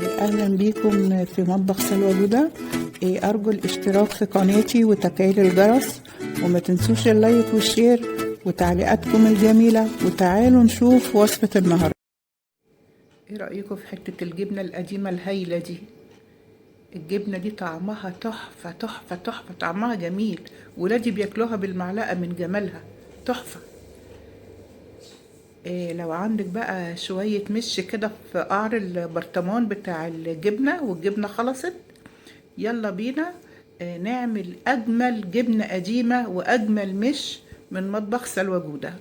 أهلا بيكم في مطبخ سلوى جودة. أرجو الاشتراك في قناتي وتفعيل الجرس، وما تنسوش اللايك والشير وتعليقاتكم الجميلة. وتعالوا نشوف وصفة النهاردة. ايه رأيكم في حتة الجبنة القديمة الهايلة دي؟ الجبنة دي طعمها تحفة تحفة تحفة، طعمها جميل، ولادي بياكلوها بالمعلقة من جمالها، تحفة. لو عندك بقى شوية مش كده في قعر البرطمان بتاع الجبنة والجبنة خلصت، يلا بينا نعمل أجمل جبنة قديمة وأجمل مش من مطبخ سلوى جودة.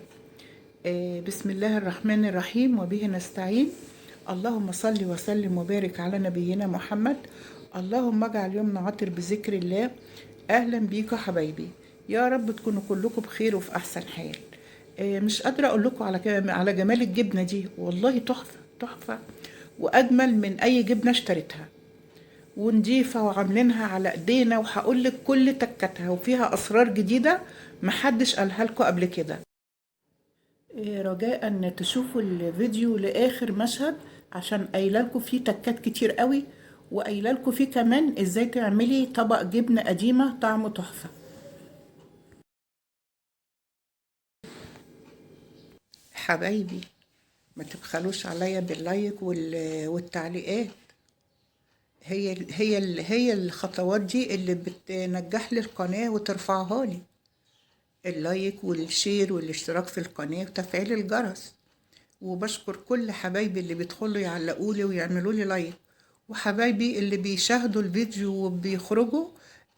بسم الله الرحمن الرحيم وبه نستعين. اللهم صل وسلم وبارك على نبينا محمد. اللهم اجعل يومنا عطر بذكر الله. أهلا بيكم حبايبي، يا رب تكونوا كلكم بخير وفي أحسن حال. مش قادرة أقول لكم على جمال الجبنة دي، والله تحفة تحفة، وأجمل من أي جبنة اشتريتها، ونضيفة وعاملينها على ايدينا، وهقول لك كل تكتها، وفيها أسرار جديدة محدش قالها لكم قبل كده. رجاء ان تشوفوا الفيديو لاخر مشهد، عشان قايله لكم فيه تكات كتير قوي، وقايله لكم فيه كمان ازاي تعملي طبق جبنه قديمه طعمه تحفه. حبايبي، ما تبخلوش عليا باللايك والتعليقات. هي الخطوات دي اللي بتنجح لي القناه وترفعها لي. اللايك والشير والاشتراك في القناه وتفعيل الجرس. وبشكر كل حبايبي اللي بيدخلوا يعلقوا لي ويعملوا لي لايك، وحبايبي اللي بيشاهدوا الفيديو وبيخرجوا.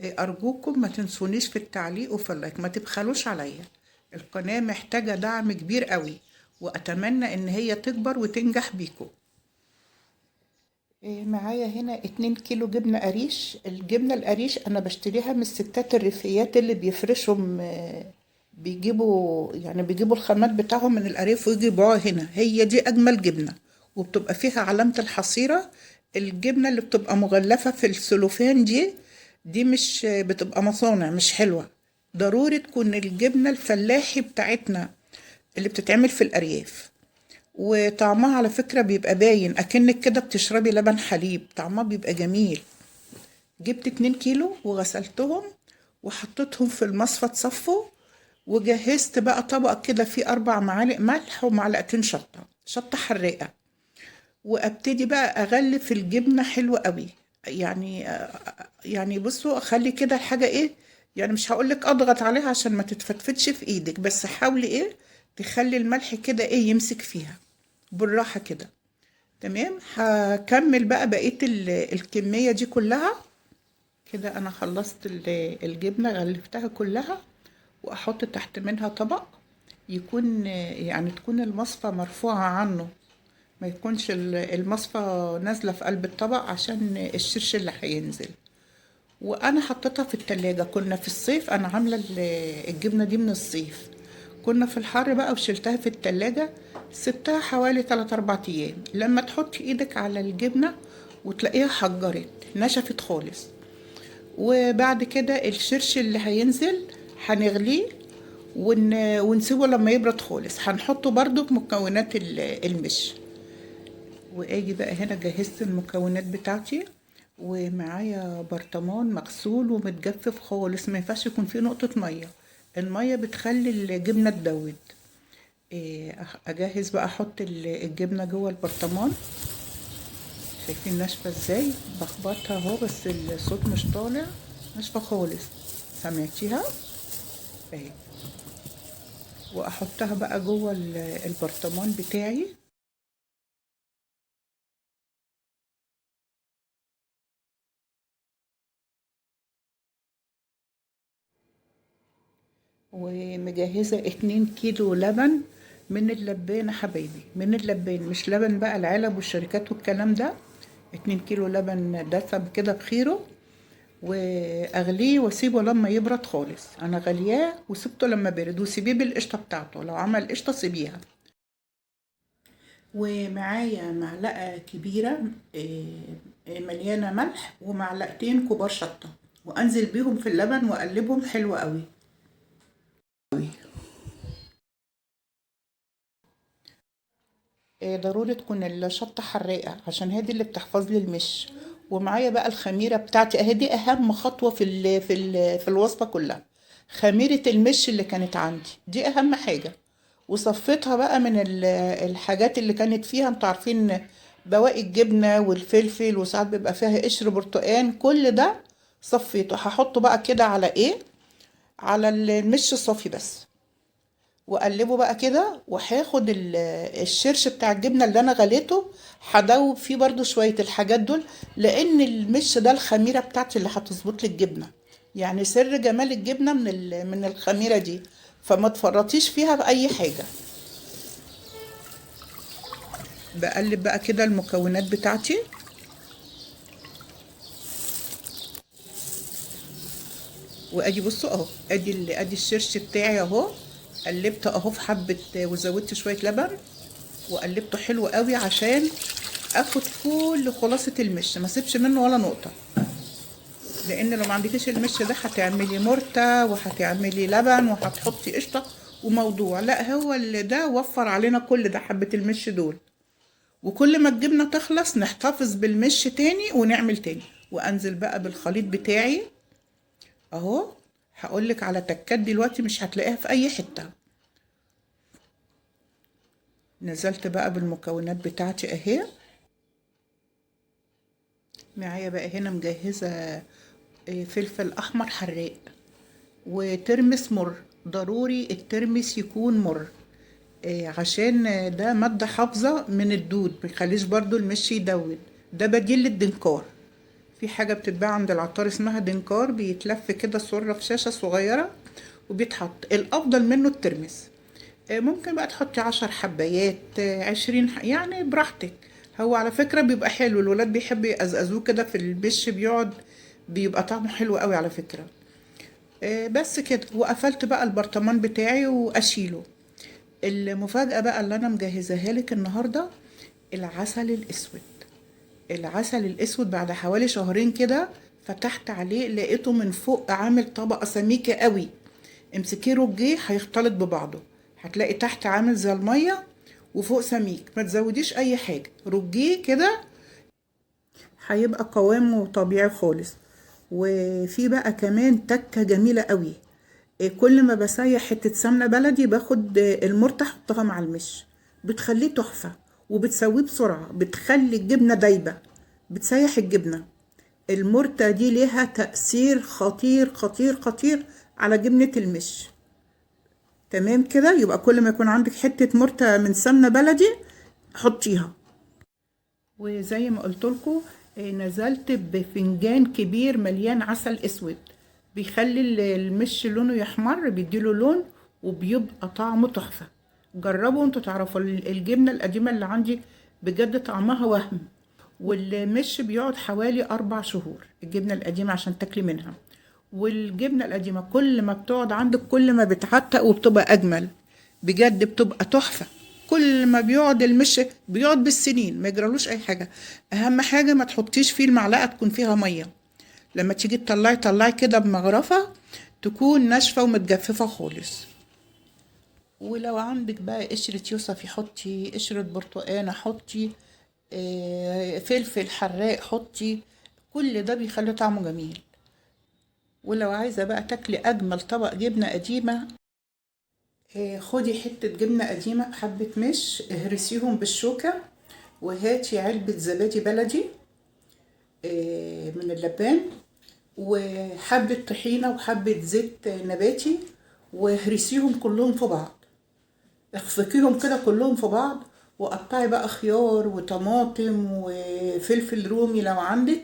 أرجوكم ما تنسونيش في التعليق وفي اللايك، ما تبخلوش عليا. القناة محتاجة دعم كبير قوي، وأتمنى إن هي تكبر وتنجح بيكم. معايا هنا 2 كيلو جبنة قريش. الجبنة القريش أنا بشتريها من الستات الريفيات اللي بيفرشهم، بيجيبوا الخامات بتاعهم من الأرياف ويجيبوها هنا. هي دي أجمل جبنة، وبتبقى فيها علامة الحصيرة. الجبنة اللي بتبقى مغلفة في السلوفان دي مش بتبقى مصانع، مش حلوة. ضروري تكون الجبنة الفلاحي بتاعتنا اللي بتتعمل في الأرياف. وطعمها على فكرة بيبقى باين أكنك كده بتشربي لبن حليب، طعمها بيبقى جميل. جبت 2 كيلو وغسلتهم وحطيتهم في المصفى تصفوا، وجهزت بقى طبق كده فيه 4 معالق ملح ومعلقتين شطة حراقة. وابتدي بقى اغلف الجبنة حلوة قوي. يعني بصوا، اخلي كده الحاجة ايه، يعني مش هقولك اضغط عليها عشان ما تتفتفتش في ايدك، بس حاولي ايه تخلي الملح كده ايه يمسك فيها بالراحة كده. تمام، هكمل بقى بقية الكمية دي كلها. كده انا خلصت الجبنة، غلفتها كلها، واحط تحت منها طبق يكون يعني تكون المصفى مرفوعة عنه، ما يكونش المصفى نازلة في قلب الطبق عشان الشرش اللي هينزل. وانا حطيتها في التلاجة. كنا في الصيف، انا عاملة الجبنة دي من الصيف، كنا في الحر بقى وشلتها في التلاجة. سبتها حوالي 3-4 ايام. لما تحطي ايدك على الجبنة وتلاقيها حجرت نشفت خالص، وبعد كده الشرش اللي هينزل هنغليه ونسيبه لما يبرد خالص. هنحطه برضو في مكونات المش. واجي بقى هنا جهزت المكونات بتاعتي، ومعايا برطمان مغسول ومتجفف خالص، ما ينفعش يكون فيه نقطة مية. المية بتخلي الجبنة تدوب. اجهز بقى احط الجبنة جوه البرطمان. شايفين ناشفة ازاي؟ بخبطها اهو بس الصوت مش طالع، ناشفة خالص. سمعتيها اهي. واحطها بقى جوه البرطمان بتاعي. ومجهزة 2 كيلو لبن من اللبانة حبايبي، من اللبان، مش لبن بقى العلب والشركات والكلام ده. 2 كيلو لبن دسم كده بخيره، واغليه واسيبه لما يبرد خالص. انا غلياه وسبته لما برد، وسيبيه بالقشطة بتاعته، لو عمل قشطة سيبيها. ومعايا معلقة كبيرة مليانة ملح، ومعلقتين كبار شطة، وانزل بيهم في اللبن واقلبهم حلو قوي. ضروري تكون الشطة حراقة عشان هذه اللي بتحفظ لي المش. ومعايا بقى الخميرة بتاعتي اهي، دي اهم خطوة في الوصفة كلها. خميرة المش اللي كانت عندي دي اهم حاجة، وصفيتها بقى من الحاجات اللي كانت فيها. انتوا عارفين بواقي الجبنة والفلفل، وساعات بيبقى فيها قشر برتقان، كل ده صفيته. هحطه بقى كده على ايه، على المش الصافي بس، واقلبه بقى كده. وهاخد الشرش بتاع الجبنه اللي انا غليته، هدوب فيه برضو شويه الحاجات دول، لان المش ده الخميره بتاعتي اللي هتظبط لي الجبنه. يعني سر جمال الجبنه من الخميره دي، فما تفرطيش فيها باي حاجه. بقلب بقى كده المكونات بتاعتي. وادي بصوا اهو، ادي الشرش بتاعي اهو. قلبته اهو في حبه، وزودت شويه لبن، وقلبته حلو قوي عشان اخد كل خلاصه المش، ما اسيبش منه ولا نقطه. لان لو ما عندكيش المش ده هتعملي مرتة وهتعملي لبن وهتحطي قشطه وموضوع. لا، هو اللي ده وفر علينا كل ده، حبه المش دول. وكل ما الجبنه تخلص نحتفظ بالمش تاني ونعمل تاني. وانزل بقى بالخليط بتاعي اهو. هقولك على تكات دلوقتي مش هتلاقيها في اي حته. نزلت بقى بالمكونات بتاعتي اهي. معايا بقى هنا مجهزة فلفل أحمر حراق، وترمس مر. ضروري الترمس يكون مر، عشان ده مادة حافظة من الدود، ميخليش برضو المش يدود. ده بديل للدنكار. في حاجة بتتباع عند العطار اسمها دنكار، بيتلف كده صورة في شاشة صغيرة وبيتحط. الأفضل منه الترمس. ممكن بقى تحطي 10 حبايات، 20 يعني براحتك. هو على فكرة بيبقى حلو، الولاد بيحبوا يقزقزوه كده في البش، بيبقى طعمه حلو قوي على فكرة. بس كده. وقفلت بقى البرطمان بتاعي واشيله. المفاجأة بقى اللي انا مجهزاها لك النهاردة، العسل الاسود. العسل الاسود بعد حوالي شهرين كده فتحت عليه، لقيته من فوق عامل طبقة سميكة قوي. امسكيه رجيه هيختلط ببعضه، هتلاقي تحت عامل زي المية وفوق سميك. ما تزوديش اي حاجة، رجيه كده هيبقى قوامه طبيعي خالص. وفي بقى كمان تكة جميلة قوي. كل ما بسيح حتة سمنة بلدي باخد المرتة احطها مع المش، بتخليه تحفة. وبتسويه بسرعة، بتخلي الجبنة دايبة، بتسيح الجبنة. المرتة دي ليها تأثير خطير خطير خطير على جبنة المش. تمام كده. يبقى كل ما يكون عندك حتة مرتة من سمنة بلدي حطيها. وزي ما قلت لكم، نزلت بفنجان كبير مليان عسل اسود، بيخلي المش لونه يحمر، بيديله لون وبيبقى طعمه تحفة. جربوا انتوا تعرفوا الجبنة القديمة اللي عندي بجد طعمها وهم. والمش بيقعد حوالي 4 شهور الجبنة القديمة عشان تاكلي منها. والجبنة القديمة كل ما بتقعد عندك كل ما بتعتق وبتبقى أجمل. بجد بتبقى تحفة. كل ما بيقعد المش بيقعد بالسنين ما يجرالوش أي حاجة. أهم حاجة ما تحطيش فيه المعلقة تكون فيها مية. لما تيجي طلعي كده بمغرفة تكون ناشفة ومتجففة خالص. ولو عندك بقى قشرة يوسف حطي، قشرة برتقانة حطي، فلفل حراق حطي. كل ده بيخلي طعمه جميل. ولو عايزة بقى تاكلي أجمل طبق جبنة قديمة، خدي حتة جبنة قديمة، حبة مش اهرسيهم بالشوكة، وهاتي علبة زبادي بلدي من اللبان، وحبة طحينة وحبة زيت نباتي، واهرسيهم كلهم في بعض. اخفقيهم كده كلهم في بعض، وقطعي بقى خيار وطماطم وفلفل رومي لو عندك،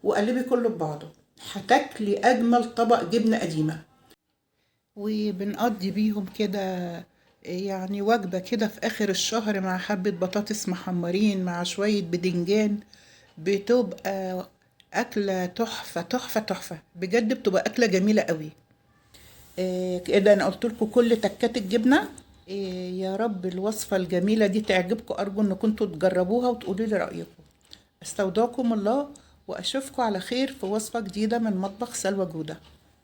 وقلبي كله ببعضه. هتاكلي اجمل طبق جبنه قديمه. وبنقضي بيهم كده يعني وجبه كده في اخر الشهر، مع حبه بطاطس محمرين مع شويه بدنجان. بتبقى اكله تحفه تحفه تحفه بجد، بتبقى اكله جميله قوي. كده انا قلت لكم كل تكات الجبنه. يا رب الوصفه الجميله دي تعجبكم، ارجو انكم كنتوا تجربوها وتقولوا لي رايكم. استودعكم الله، واشوفكم على خير في وصفه جديده من مطبخ سلوى جوده.